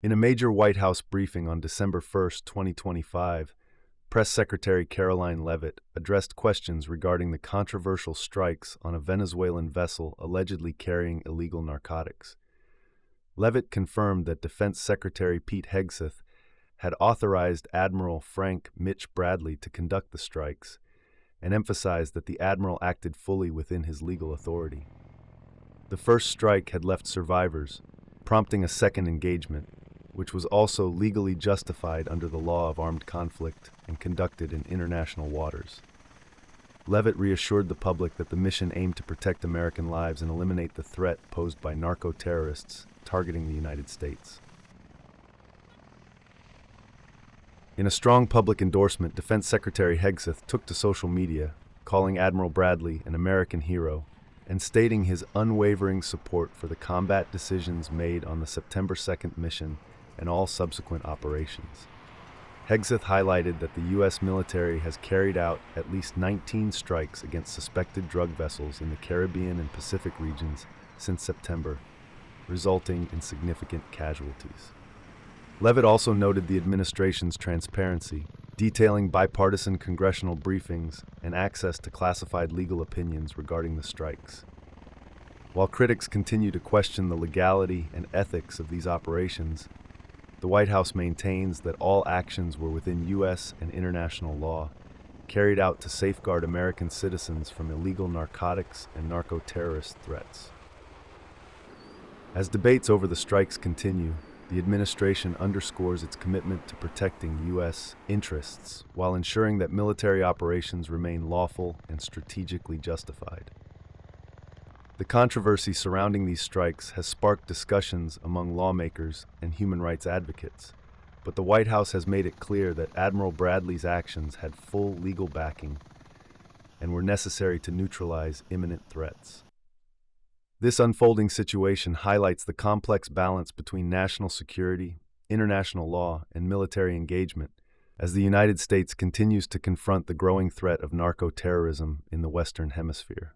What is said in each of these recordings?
In a major White House briefing on December 1, 2025, Press Secretary Karoline Leavitt addressed questions regarding the controversial strikes on a Venezuelan vessel allegedly carrying illegal narcotics. Leavitt confirmed that Defense Secretary Pete Hegseth had authorized Admiral Frank "Mitch" Bradley to conduct the strikes, and emphasized that the admiral acted fully within his legal authority. The first strike had left survivors, prompting a second engagement, which was also legally justified under the law of armed conflict and conducted in international waters. Leavitt reassured the public that the mission aimed to protect American lives and eliminate the threat posed by narco-terrorists targeting the United States. In a strong public endorsement, Defense Secretary Hegseth took to social media, calling Admiral Bradley an American hero and stating his unwavering support for the combat decisions made on the September 2nd mission and all subsequent operations. Hegseth highlighted that the U.S. military has carried out at least 19 strikes against suspected drug vessels in the Caribbean and Pacific regions since September, resulting in significant casualties. Leavitt also noted the administration's transparency, detailing bipartisan congressional briefings and access to classified legal opinions regarding the strikes. While critics continue to question the legality and ethics of these operations, the White House maintains that all actions were within U.S. and international law, carried out to safeguard American citizens from illegal narcotics and narco-terrorist threats. As debates over the strikes continue, the administration underscores its commitment to protecting U.S. interests while ensuring that military operations remain lawful and strategically justified. The controversy surrounding these strikes has sparked discussions among lawmakers and human rights advocates, but the White House has made it clear that Admiral Bradley's actions had full legal backing and were necessary to neutralize imminent threats. This unfolding situation highlights the complex balance between national security, international law, and military engagement as the United States continues to confront the growing threat of narco-terrorism in the Western Hemisphere.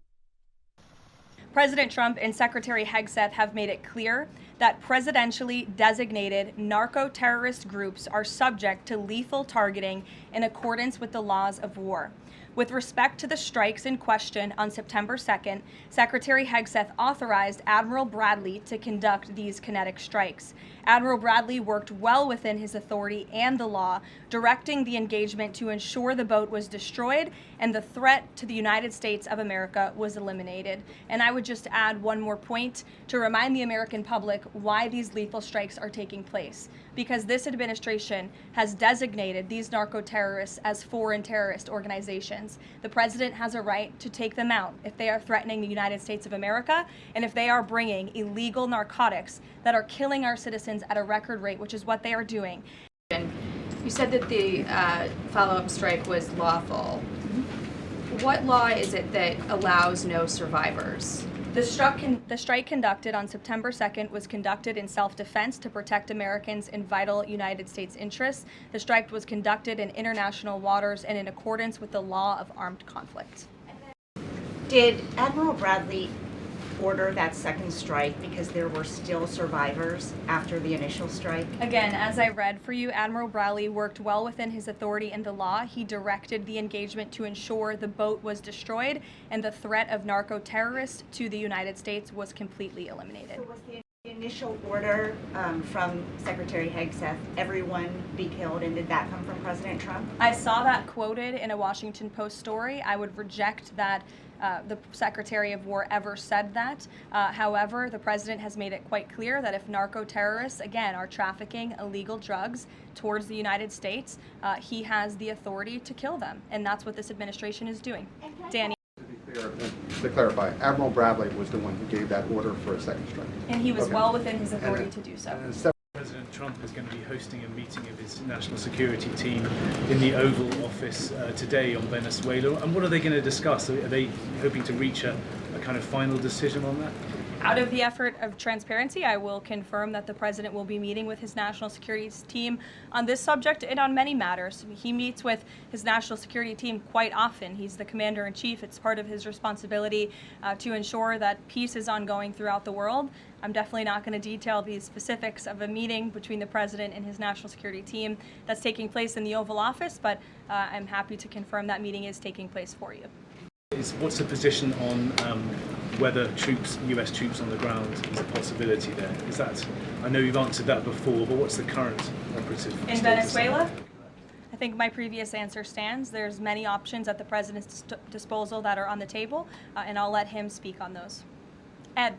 President Trump and Secretary Hegseth have made it clear that presidentially designated narco-terrorist groups are subject to lethal targeting in accordance with the laws of war. With respect to the strikes in question on September 2nd, Secretary Hegseth authorized Admiral Bradley to conduct these kinetic strikes. Admiral Bradley worked well within his authority and the law, directing the engagement to ensure the boat was destroyed and the threat to the United States of America was eliminated. And I would just add one more point to remind the American public why these lethal strikes are taking place. Because this administration has designated these narco-terrorists as foreign terrorist organizations. The president has a right to take them out if they are threatening the United States of America and if they are bringing illegal narcotics that are killing our citizens at a record rate, which is what they are doing. You said that the follow-up strike was lawful. What law is it that allows no survivors? The strike conducted on September 2nd was conducted in self-defense to protect Americans in vital United States interests. The strike was conducted in international waters and in accordance with the law of armed conflict. Did Admiral Bradley order that second strike because there were still survivors after the initial strike? Again, as I read for you, Admiral Bradley worked well within his authority and the law. He directed the engagement to ensure the boat was destroyed and the threat of narco-terrorists to the United States was completely eliminated. So was the initial order from Secretary Hegseth, everyone be killed, and did that come from President Trump? I saw that quoted in a Washington Post story. I would reject that the Secretary of War ever said that. However, the president has made it quite clear that if narco-terrorists, again, are trafficking illegal drugs towards the United States, he has the authority to kill them. And that's what this administration is doing. Danny. To clarify, Admiral Bradley was the one who gave that order for a second strike. And he was well within his authority to do so. President Trump is going to be hosting a meeting of his national security team in the Oval Office today on Venezuela. And what are they going to discuss? Are they hoping to reach a kind of final decision on that? Out of the effort of transparency, I will confirm that the President will be meeting with his national security team on this subject and on many matters. He meets with his national security team quite often. He's the commander-in-chief. It's part of his responsibility to ensure that peace is ongoing throughout the world. I'm definitely not going to detail the specifics of a meeting between the President and his national security team that's taking place in the Oval Office, but I'm happy to confirm that meeting is taking place for you. What's the position on whether US troops on the ground is a possibility there? Is that, I know you've answered that before, but what's the current operative In status? Venezuela? I think my previous answer stands. There's many options at the President's disposal that are on the table, and I'll let him speak on those. Ed.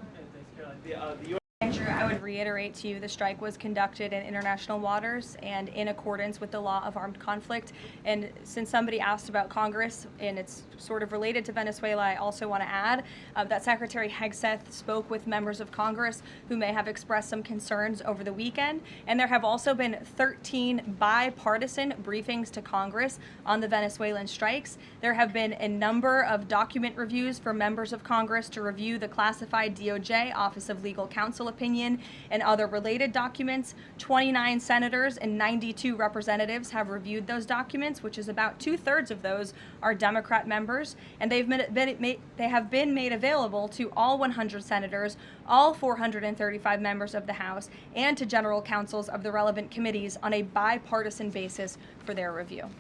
Andrew, I would reiterate to you the strike was conducted in international waters and in accordance with the law of armed conflict. And since somebody asked about Congress, and it's sort of related to Venezuela, I also want to add that Secretary Hegseth spoke with members of Congress who may have expressed some concerns over the weekend. And there have also been 13 bipartisan briefings to Congress on the Venezuelan strikes. There have been a number of document reviews for members of Congress to review the classified DOJ Office of Legal Counsel opinion and other related documents. 29 senators and 92 representatives have reviewed those documents, which is about 2/3 of those are Democrat members, and they have been made available to all 100 senators, all 435 members of the House, and to general counsels of the relevant committees on a bipartisan basis for their review.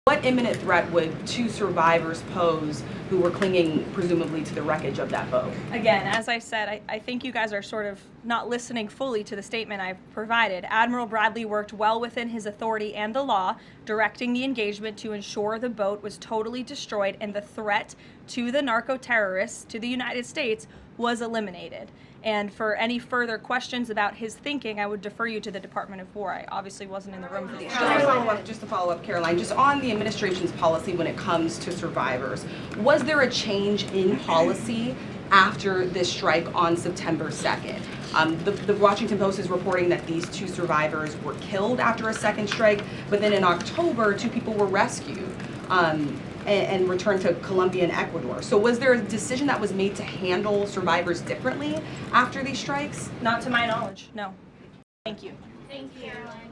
What imminent threat would two survivors pose who were clinging presumably to the wreckage of that boat? Again, as I said, I think you guys are sort of not listening fully to the statement I've provided. Admiral Bradley worked well within his authority and the law, directing the engagement to ensure the boat was totally destroyed and the threat to the narco-terrorists, to the United States, was eliminated. And for any further questions about his thinking, I would defer you to the Department of War. I obviously wasn't in the room for these. Just to follow up, Karoline, just on the administration's policy when it comes to survivors, was there a change in policy after this strike on September 2nd? The Washington Post is reporting that these two survivors were killed after a second strike, but then in October, two people were rescued and returned to Colombia and Ecuador. So was there a decision that was made to handle survivors differently after these strikes? Not to my knowledge, no. Thank you. Thank you, Caroline.